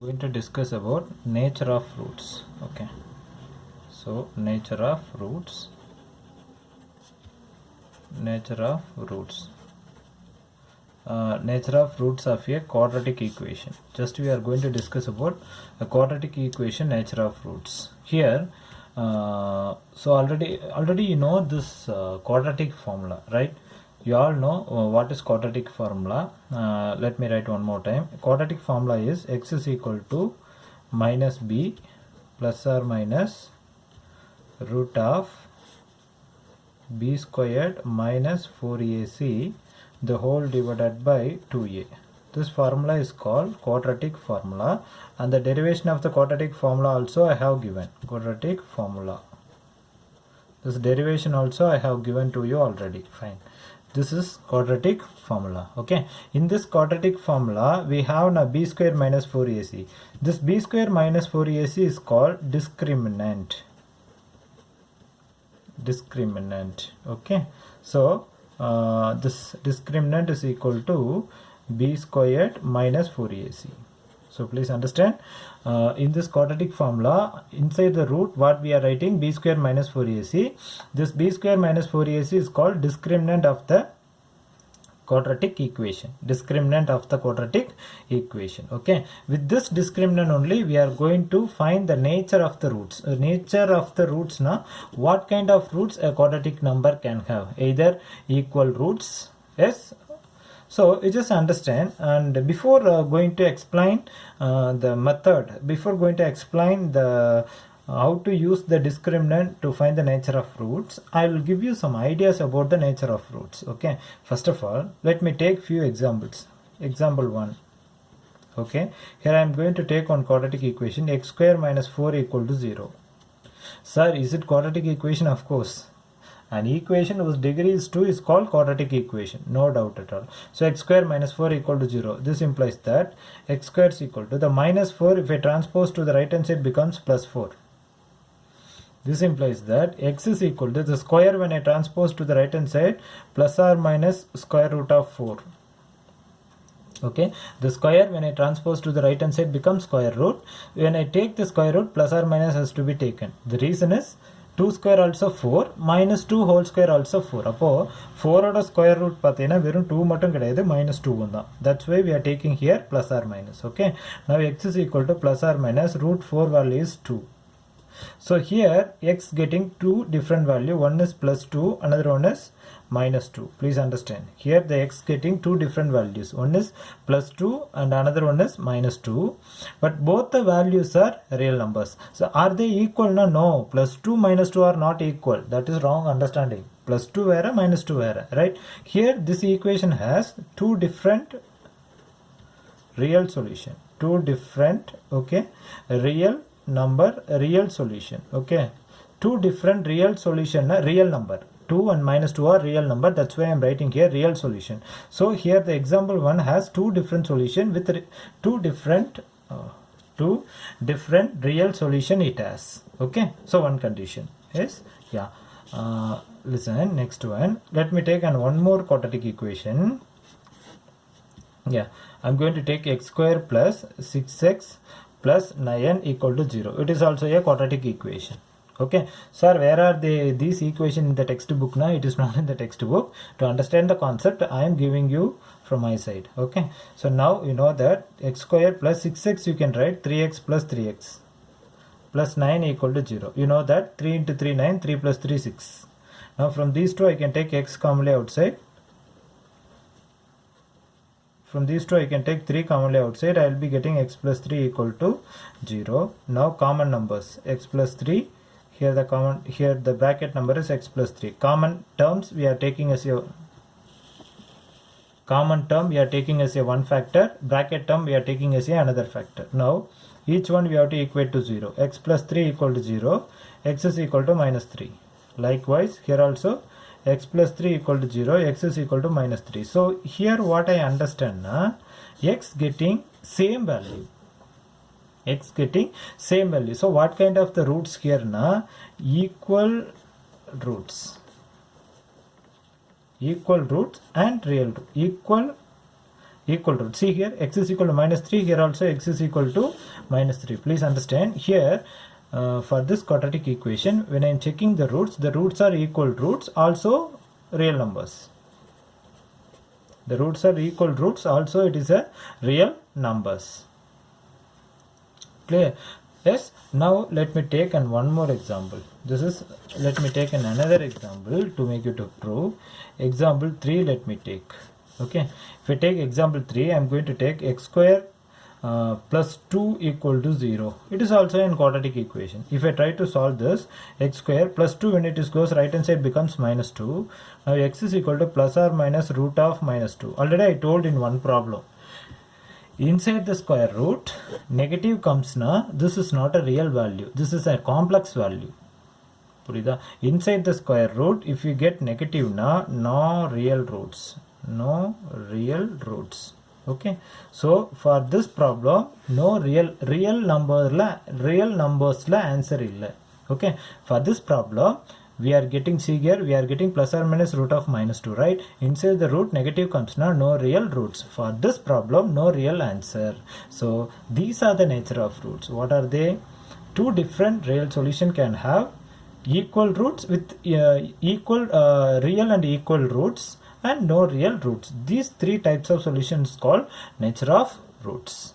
Going to discuss about nature of roots. Okay, so nature of roots nature of roots of a quadratic equation. Just we are going to discuss about a quadratic equation nature of roots here. So already you know this quadratic formula, right? You all know what is quadratic formula. Let me write one more time. Quadratic formula is x is equal to minus b plus or minus root of b squared minus 4ac the whole divided by 2a. This formula is called quadratic formula, and the derivation of the quadratic formula also I have given. Quadratic formula. This derivation also I have given to you already. Fine. This is quadratic formula. Okay, in this quadratic formula we have now b square minus 4ac. This b square minus 4ac is called discriminant. Okay, so this discriminant is equal to b squared minus 4ac. So please understand, in this quadratic formula, inside the root what we are writing, b square minus 4ac. This b square minus 4ac is called discriminant of the quadratic equation. Okay, with this discriminant only we are going to find the nature of the roots. Now, what kind of roots a quadratic number can have? Either equal roots, yes. So you just understand, and before going to explain the method, before going to explain the how to use the discriminant to find the nature of roots, I will give you some ideas about the nature of roots. Okay, first of all, let me take few examples. Example 1. Okay, here I am going to take one quadratic equation, x square minus 4 equal to 0. Sir, is it quadratic equation? Of course. An equation whose degree is 2 is called quadratic equation, no doubt at all. So x square minus 4 equal to 0. This implies that x square is equal to the minus 4, if I transpose to the right hand side, becomes plus 4. This implies that x is equal to the square when I transpose to the right hand side, plus or minus square root of 4. Okay, the square when I transpose to the right hand side becomes square root. When I take the square root, plus or minus has to be taken. The reason is 2 square also 4 minus 2 whole square also 4. Appo 4 oda square root pathina verum 2 mattum kedaiyadhu, minus 2 unda. That's why we are taking here plus or minus. Okay, now x is equal to plus or minus root 4 value is 2. So here x getting two different value, one is plus 2, another one is minus 2. Please understand, here the x getting two different values, one is plus 2 and another one is minus 2, but both the values are real numbers. So are they equal? No, plus 2 minus 2 are not equal. That is wrong understanding. Plus 2 vera, minus 2 vera, right? Here this equation has two different real solution, two different, okay, real number, real solution. Okay, two different real solution, real number. 2 and minus 2 are real number, that's why I am writing here real solution. So here the example 1 has two different solution with two different real solution it has. Okay, so one condition is, yeah, listen, next one, let me take one more quadratic equation. Yeah, I'm going to take x square plus 6x plus 9 equal to 0. It is also a quadratic equation. Okay, sir, where are these equations in the textbook? Now it is not in the textbook. To understand the concept, I am giving you from my side. Okay, so now you know that x square plus 6x you can write 3x plus 3x plus 9 equal to 0. You know that 3 into 3 9, 3 plus 3 6. Now from these two I can take x commonly outside. From these two I can take 3 commonly outside. I will be getting x plus 3 equal to 0. Now common numbers, x plus 3. Here the bracket number is x plus 3. Common terms we are taking as a one factor. Bracket term we are taking as another factor. Now each one we have to equate to 0. X plus 3 equal to 0. X is equal to minus 3. Likewise here also x plus 3 equal to 0, x is equal to minus 3. So here what I understand, x getting same value. So what kind of the roots here? Equal roots and real root. equal root. See here, x is equal to minus 3. Here also x is equal to minus 3. Please understand here, for this quadratic equation, when I am checking the roots are equal roots, also real numbers. The roots are equal roots, also it is a real numbers. Clear? Yes. Now let me take one more example. Let me take another example to make you to prove. Example 3 let me take. Okay. If I take example 3, I am going to take x square plus 2 equal to 0. It is also an quadratic equation. If I try to solve this, x square plus 2 when it goes right hand side becomes minus 2. Now x is equal to plus or minus root of minus 2. Already I told in one problem. Inside the square root, negative comes na, this is not a real value. This is a complex value. Inside the square root, if you get negative na, no real roots. No real roots. Okay. So for this problem, no real numbers la answer illa. Okay. For this problem, we are getting, see here, we are getting plus or minus root of minus 2, right? Inside the root, negative comes now, no real roots. For this problem, no real answer. So these are the nature of roots. What are they? Two different real solution can have equal roots with equal real and equal roots, and no real roots. These three types of solutions called nature of roots.